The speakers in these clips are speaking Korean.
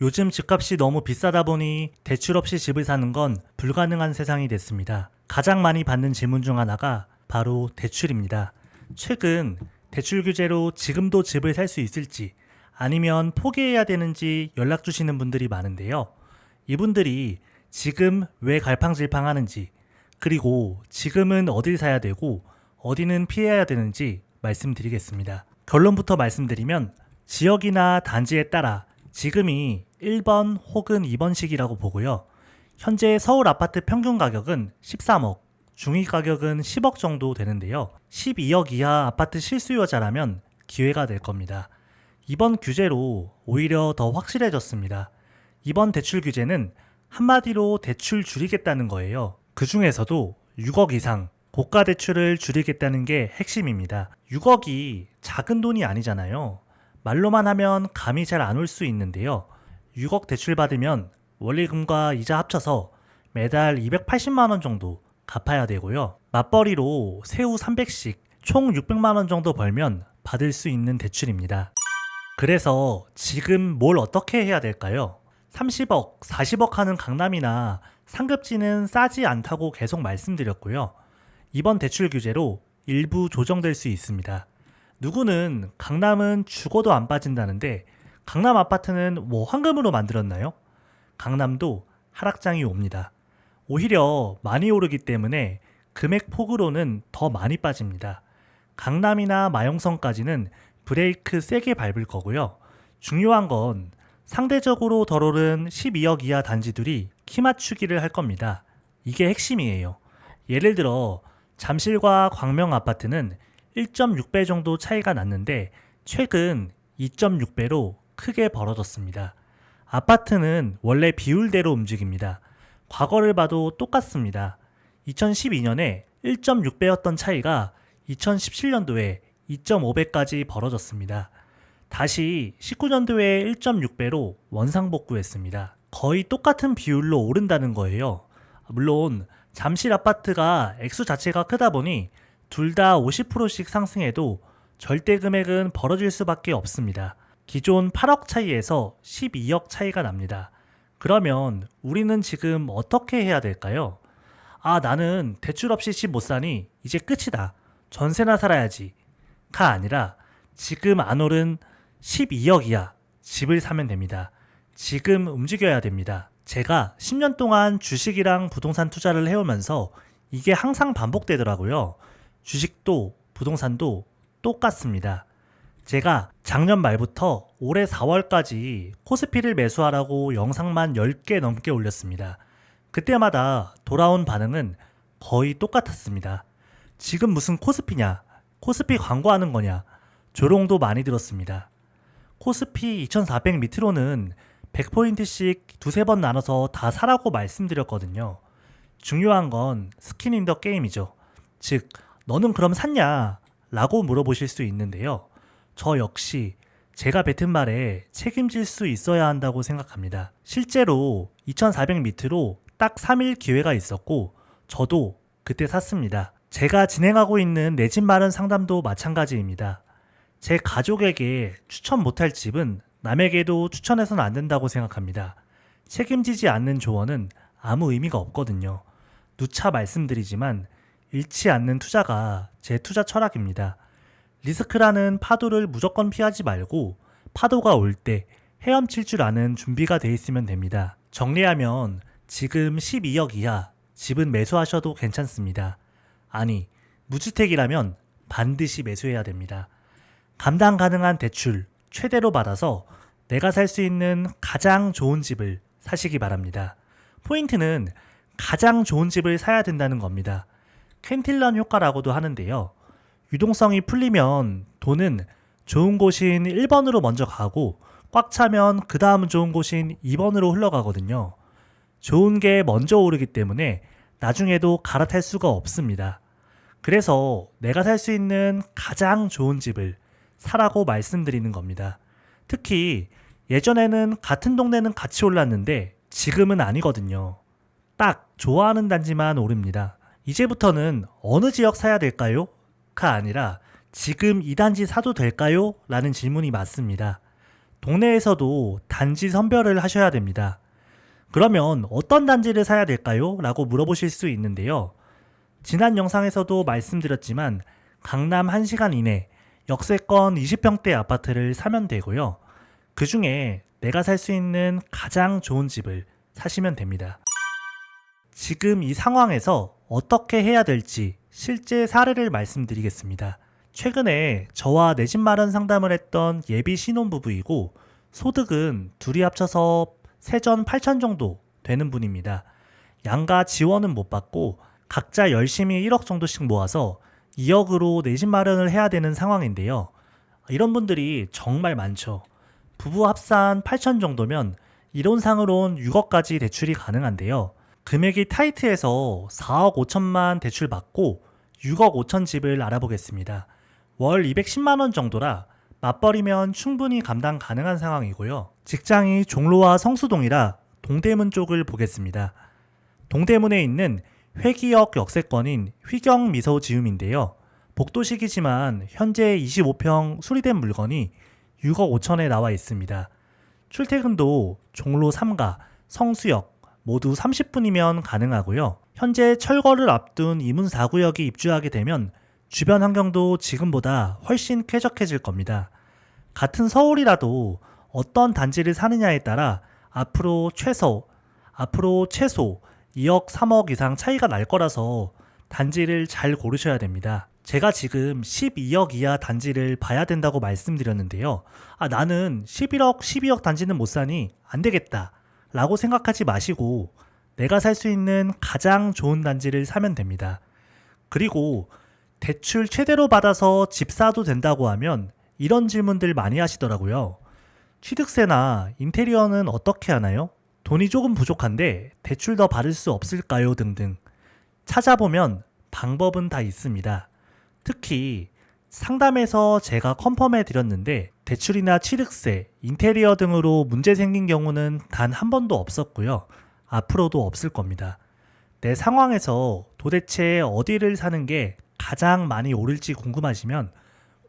요즘 집값이 너무 비싸다 보니 대출 없이 집을 사는 건 불가능한 세상이 됐습니다. 가장 많이 받는 질문 중 하나가 바로 대출입니다. 최근 대출 규제로 지금도 집을 살 수 있을지 아니면 포기해야 되는지 연락 주시는 분들이 많은데요. 이분들이 지금 왜 갈팡질팡하는지, 그리고 지금은 어딜 사야 되고 어디는 피해야 되는지 말씀드리겠습니다. 결론부터 말씀드리면 지역이나 단지에 따라 지금이 1번 혹은 2번식이라고 보고요. 현재 서울 아파트 평균 가격은 13억, 중위 가격은 10억 정도 되는데요. 12억 이하 아파트 실수요자라면 기회가 될 겁니다. 이번 규제로 오히려 더 확실해졌습니다. 이번 대출 규제는 한마디로 대출 줄이겠다는 거예요. 그 중에서도 6억 이상 고가 대출을 줄이겠다는 게 핵심입니다. 6억이 작은 돈이 아니잖아요. 말로만 하면 감이 잘 안 올 수 있는데요. 6억 대출 받으면 원리금과 이자 합쳐서 매달 280만 원 정도 갚아야 되고요. 맞벌이로 세후 300씩 총 600만 원 정도 벌면 받을 수 있는 대출입니다. 그래서 지금 뭘 어떻게 해야 될까요? 30억, 40억 하는 강남이나 상급지는 싸지 않다고 계속 말씀드렸고요. 이번 대출 규제로 일부 조정될 수 있습니다. 누구는 강남은 죽어도 안 빠진다는데 강남 아파트는 뭐 황금으로 만들었나요? 강남도 하락장이 옵니다. 오히려 많이 오르기 때문에 금액 폭으로는 더 많이 빠집니다. 강남이나 마용성까지는 브레이크 세게 밟을 거고요. 중요한 건 상대적으로 덜 오른 12억 이하 단지들이 키 맞추기를 할 겁니다. 이게 핵심이에요. 예를 들어 잠실과 광명 아파트는 1.6배 정도 차이가 났는데 최근 2.6배로 크게 벌어졌습니다. 아파트는 원래 비율대로 움직입니다. 과거를 봐도 똑같습니다. 2012년에 1.6배였던 차이가 2017년도에 2.5배까지 벌어졌습니다. 다시 19년도에 1.6배로 원상복구했습니다. 거의 똑같은 비율로 오른다는 거예요. 물론 잠실 아파트가 액수 자체가 크다 보니 둘 다 50%씩 상승해도 절대 금액은 벌어질 수밖에 없습니다. 기존 8억 차이에서 12억 차이가 납니다. 그러면 우리는 지금 어떻게 해야 될까요? 나는 대출 없이 집 못 사니 이제 끝이다. 전세나 살아야지. 가 아니라 지금 안 오른 12억 이하 집을 사면 됩니다. 지금 움직여야 됩니다. 제가 10년 동안 주식이랑 부동산 투자를 해오면서 이게 항상 반복되더라고요. 주식도 부동산도 똑같습니다. 제가 작년 말부터 올해 4월까지 코스피를 매수하라고 영상만 10개 넘게 올렸습니다. 그때마다 돌아온 반응은 거의 똑같았습니다. 지금 무슨 코스피냐? 코스피 광고하는 거냐? 조롱도 많이 들었습니다. 코스피 2400 밑으로는 100포인트씩 두세 번 나눠서 다 사라고 말씀드렸거든요. 중요한 건 스킨 인 더 게임이죠. 즉, 너는 그럼 샀냐? 라고 물어보실 수 있는데요. 저 역시 제가 뱉은 말에 책임질 수 있어야 한다고 생각합니다. 실제로 2400 밑으로 딱 3일 기회가 있었고 저도 그때 샀습니다. 제가 진행하고 있는 내 집 마련 상담도 마찬가지입니다. 제 가족에게 추천 못할 집은 남에게도 추천해서는 안 된다고 생각합니다. 책임지지 않는 조언은 아무 의미가 없거든요. 누차 말씀드리지만 잃지 않는 투자가 제 투자 철학입니다. 리스크라는 파도를 무조건 피하지 말고 파도가 올 때 헤엄칠 줄 아는 준비가 돼 있으면 됩니다. 정리하면 지금 12억 이하 집은 매수하셔도 괜찮습니다. 아니, 무주택이라면 반드시 매수해야 됩니다. 감당 가능한 대출 최대로 받아서 내가 살 수 있는 가장 좋은 집을 사시기 바랍니다. 포인트는 가장 좋은 집을 사야 된다는 겁니다. 캔틸런 효과라고도 하는데요. 유동성이 풀리면 돈은 좋은 곳인 1번으로 먼저 가고 꽉 차면 그 다음 좋은 곳인 2번으로 흘러가거든요. 좋은 게 먼저 오르기 때문에 나중에도 갈아탈 수가 없습니다. 그래서 내가 살 수 있는 가장 좋은 집을 사라고 말씀드리는 겁니다. 특히 예전에는 같은 동네는 같이 올랐는데 지금은 아니거든요. 딱 좋아하는 단지만 오릅니다. 이제부터는 어느 지역 사야 될까요? 가 아니라 지금 이 단지 사도 될까요? 라는 질문이 맞습니다. 동네에서도 단지 선별을 하셔야 됩니다. 그러면 어떤 단지를 사야 될까요? 라고 물어보실 수 있는데요. 지난 영상에서도 말씀드렸지만 강남 1시간 이내 역세권 20평대 아파트를 사면 되고요. 그 중에 내가 살 수 있는 가장 좋은 집을 사시면 됩니다. 지금 이 상황에서 어떻게 해야 될지 실제 사례를 말씀드리겠습니다. 최근에 저와 내 집 마련 상담을 했던 예비 신혼부부이고 소득은 둘이 합쳐서 세전 8천 정도 되는 분입니다. 양가 지원은 못 받고 각자 열심히 1억 정도씩 모아서 2억으로 내 집 마련을 해야 되는 상황인데요. 이런 분들이 정말 많죠. 부부 합산 8천 정도면 이론상으론 6억까지 대출이 가능한데요. 금액이 타이트해서 4억 5천만 대출 받고 6억 5천 집을 알아보겠습니다. 월 210만 원 정도라 맞벌이면 충분히 감당 가능한 상황이고요. 직장이 종로와 성수동이라 동대문 쪽을 보겠습니다. 동대문에 있는 회기역 역세권인 휘경미소지음인데요. 복도식이지만 현재 25평 수리된 물건이 6억 5천에 나와 있습니다. 출퇴근도 종로 3가, 성수역 모두 30분이면 가능하고요. 현재 철거를 앞둔 이문 4구역이 입주하게 되면 주변 환경도 지금보다 훨씬 쾌적해질 겁니다. 같은 서울이라도 어떤 단지를 사느냐에 따라 앞으로 최소 2억, 3억 이상 차이가 날 거라서 단지를 잘 고르셔야 됩니다. 제가 지금 12억 이하 단지를 봐야 된다고 말씀드렸는데요. 나는 11억, 12억 단지는 못 사니 안 되겠다 라고 생각하지 마시고 내가 살 수 있는 가장 좋은 단지를 사면 됩니다. 그리고 대출 최대로 받아서 집 사도 된다고 하면 이런 질문들 많이 하시더라고요. 취득세나 인테리어는 어떻게 하나요? 돈이 조금 부족한데 대출 더 받을 수 없을까요? 등등. 찾아보면 방법은 다 있습니다. 특히 상담에서 제가 컨펌해 드렸는데 대출이나 취득세, 인테리어 등으로 문제 생긴 경우는 단 한 번도 없었고요. 앞으로도 없을 겁니다. 내 상황에서 도대체 어디를 사는 게 가장 많이 오를지 궁금하시면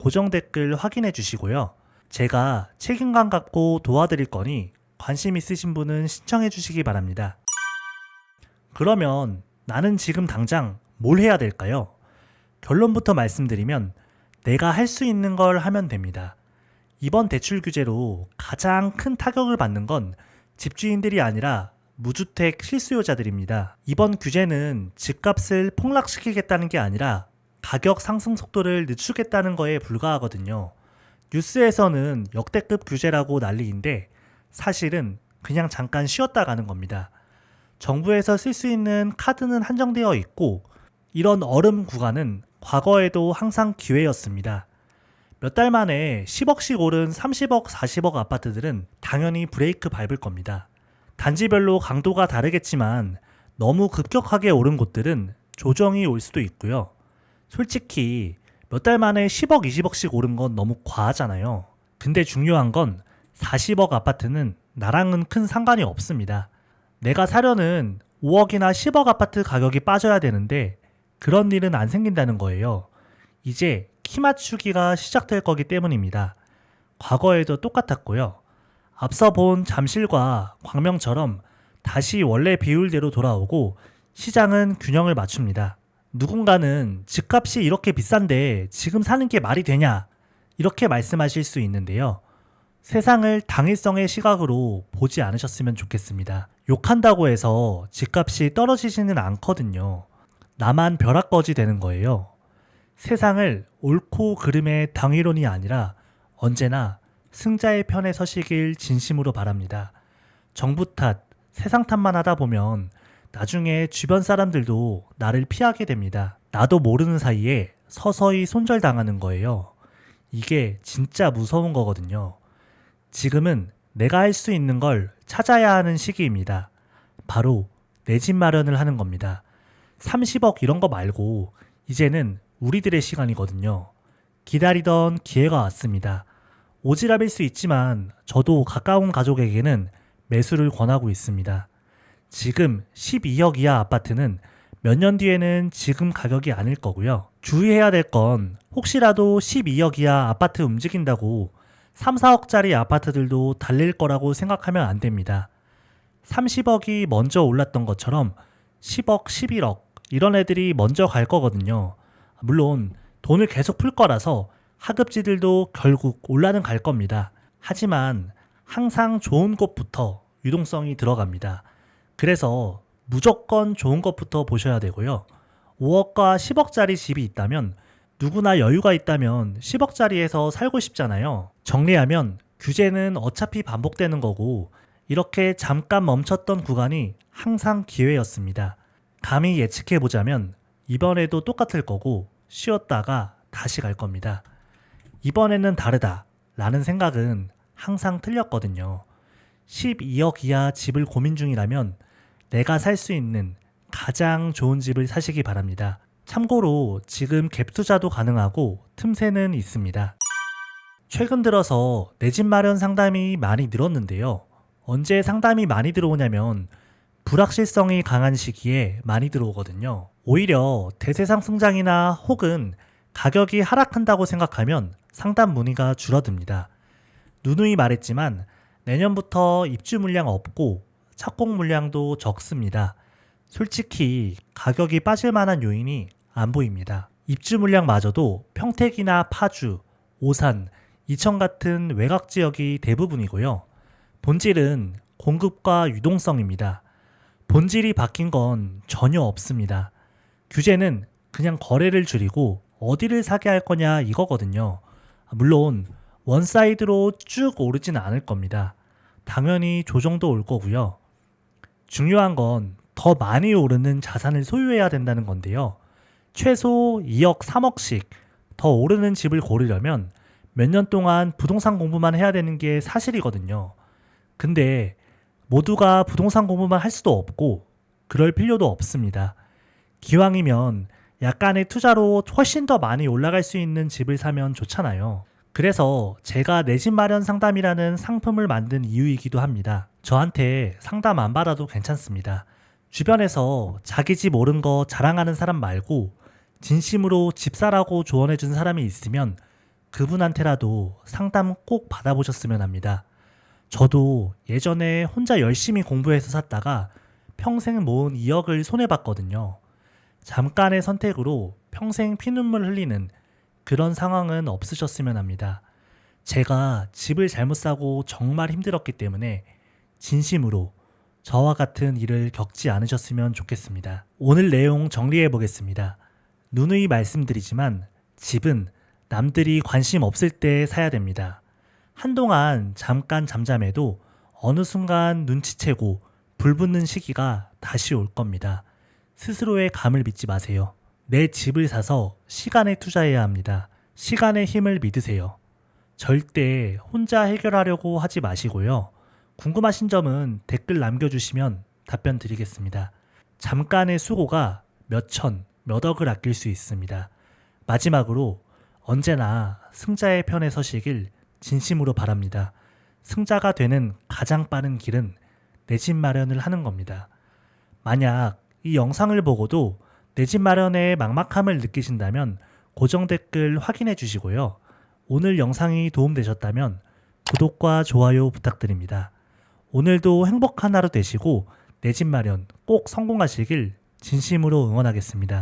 고정 댓글 확인해 주시고요. 제가 책임감 갖고 도와드릴 거니 관심 있으신 분은 신청해 주시기 바랍니다. 그러면 나는 지금 당장 뭘 해야 될까요? 결론부터 말씀드리면 내가 할 수 있는 걸 하면 됩니다. 이번 대출 규제로 가장 큰 타격을 받는 건 집주인들이 아니라 무주택 실수요자들입니다. 이번 규제는 집값을 폭락시키겠다는 게 아니라 가격 상승 속도를 늦추겠다는 거에 불과하거든요. 뉴스에서는 역대급 규제라고 난리인데 사실은 그냥 잠깐 쉬었다 가는 겁니다. 정부에서 쓸 수 있는 카드는 한정되어 있고 이런 얼음 구간은 과거에도 항상 기회였습니다. 몇 달 만에 10억씩 오른 30억, 40억 아파트들은 당연히 브레이크 밟을 겁니다. 단지별로 강도가 다르겠지만 너무 급격하게 오른 곳들은 조정이 올 수도 있고요. 솔직히 몇 달 만에 10억, 20억씩 오른 건 너무 과하잖아요. 근데 중요한 건 40억 아파트는 나랑은 큰 상관이 없습니다. 내가 사려는 5억이나 10억 아파트 가격이 빠져야 되는데 그런 일은 안 생긴다는 거예요. 이제 키 맞추기가 시작될 거기 때문입니다. 과거에도 똑같았고요. 앞서 본 잠실과 광명처럼 다시 원래 비율대로 돌아오고 시장은 균형을 맞춥니다. 누군가는 집값이 이렇게 비싼데 지금 사는 게 말이 되냐? 이렇게 말씀하실 수 있는데요. 세상을 당일성의 시각으로 보지 않으셨으면 좋겠습니다. 욕한다고 해서 집값이 떨어지지는 않거든요. 나만 벼락거지 되는 거예요. 세상을 옳고 그름의 당위론이 아니라 언제나 승자의 편에 서시길 진심으로 바랍니다. 정부 탓, 세상 탓만 하다 보면 나중에 주변 사람들도 나를 피하게 됩니다. 나도 모르는 사이에 서서히 손절당하는 거예요. 이게 진짜 무서운 거거든요. 지금은 내가 할 수 있는 걸 찾아야 하는 시기입니다. 바로 내 집 마련을 하는 겁니다. 30억 이런 거 말고 이제는 우리들의 시간이거든요. 기다리던 기회가 왔습니다. 오지랖일 수 있지만 저도 가까운 가족에게는 매수를 권하고 있습니다. 지금 12억 이하 아파트는 몇 년 뒤에는 지금 가격이 아닐 거고요. 주의해야 될 건 혹시라도 12억 이하 아파트 움직인다고 3, 4억짜리 아파트들도 달릴 거라고 생각하면 안 됩니다. 30억이 먼저 올랐던 것처럼 10억, 11억 이런 애들이 먼저 갈 거거든요. 물론 돈을 계속 풀 거라서 하급지들도 결국 올라는 갈 겁니다. 하지만 항상 좋은 곳부터 유동성이 들어갑니다. 그래서 무조건 좋은 것부터 보셔야 되고요. 5억과 10억짜리 집이 있다면 누구나 여유가 있다면 10억짜리에서 살고 싶잖아요. 정리하면 규제는 어차피 반복되는 거고 이렇게 잠깐 멈췄던 구간이 항상 기회였습니다. 감히 예측해보자면 이번에도 똑같을 거고 쉬었다가 다시 갈 겁니다. 이번에는 다르다 라는 생각은 항상 틀렸거든요. 12억 이하 집을 고민 중이라면 내가 살 수 있는 가장 좋은 집을 사시기 바랍니다. 참고로 지금 갭 투자도 가능하고 틈새는 있습니다. 최근 들어서 내 집 마련 상담이 많이 늘었는데요. 언제 상담이 많이 들어오냐면 불확실성이 강한 시기에 많이 들어오거든요. 오히려 대세 상승장이나 혹은 가격이 하락한다고 생각하면 상담 문의가 줄어듭니다. 누누이 말했지만 내년부터 입주 물량 없고 착공 물량도 적습니다. 솔직히 가격이 빠질 만한 요인이 안 보입니다. 입주 물량마저도 평택이나 파주, 오산, 이천 같은 외곽 지역이 대부분이고요. 본질은 공급과 유동성입니다. 본질이 바뀐 건 전혀 없습니다. 규제는 그냥 거래를 줄이고 어디를 사게 할 거냐 이거거든요. 물론 원사이드로 쭉 오르진 않을 겁니다. 당연히 조정도 올 거고요. 중요한 건 더 많이 오르는 자산을 소유해야 된다는 건데요. 최소 2억, 3억씩 더 오르는 집을 고르려면 몇 년 동안 부동산 공부만 해야 되는 게 사실이거든요. 근데 모두가 부동산 공부만 할 수도 없고 그럴 필요도 없습니다. 기왕이면 약간의 투자로 훨씬 더 많이 올라갈 수 있는 집을 사면 좋잖아요. 그래서 제가 내 집 마련 상담이라는 상품을 만든 이유이기도 합니다. 저한테 상담 안 받아도 괜찮습니다. 주변에서 자기 집 오른 거 자랑하는 사람 말고 진심으로 집 사라고 조언해준 사람이 있으면 그분한테라도 상담 꼭 받아보셨으면 합니다. 저도 예전에 혼자 열심히 공부해서 샀다가 평생 모은 2억을 손해봤거든요. 잠깐의 선택으로 평생 피눈물 흘리는 그런 상황은 없으셨으면 합니다. 제가 집을 잘못 사고 정말 힘들었기 때문에 진심으로 저와 같은 일을 겪지 않으셨으면 좋겠습니다. 오늘 내용 정리해 보겠습니다. 누누이 말씀드리지만 집은 남들이 관심 없을 때 사야 됩니다. 한동안 잠깐 잠잠해도 어느 순간 눈치채고 불붙는 시기가 다시 올 겁니다. 스스로의 감을 믿지 마세요. 내 집을 사서 시간에 투자해야 합니다. 시간의 힘을 믿으세요. 절대 혼자 해결하려고 하지 마시고요. 궁금하신 점은 댓글 남겨주시면 답변 드리겠습니다. 잠깐의 수고가 몇 천, 몇 억을 아낄 수 있습니다. 마지막으로 언제나 승자의 편에 서시길 진심으로 바랍니다. 승자가 되는 가장 빠른 길은 내 집 마련을 하는 겁니다. 만약 이 영상을 보고도 내 집 마련에 막막함을 느끼신다면 고정 댓글 확인해 주시고요. 오늘 영상이 도움되셨다면 구독과 좋아요 부탁드립니다. 오늘도 행복한 하루 되시고 내 집 마련 꼭 성공하시길 진심으로 응원하겠습니다.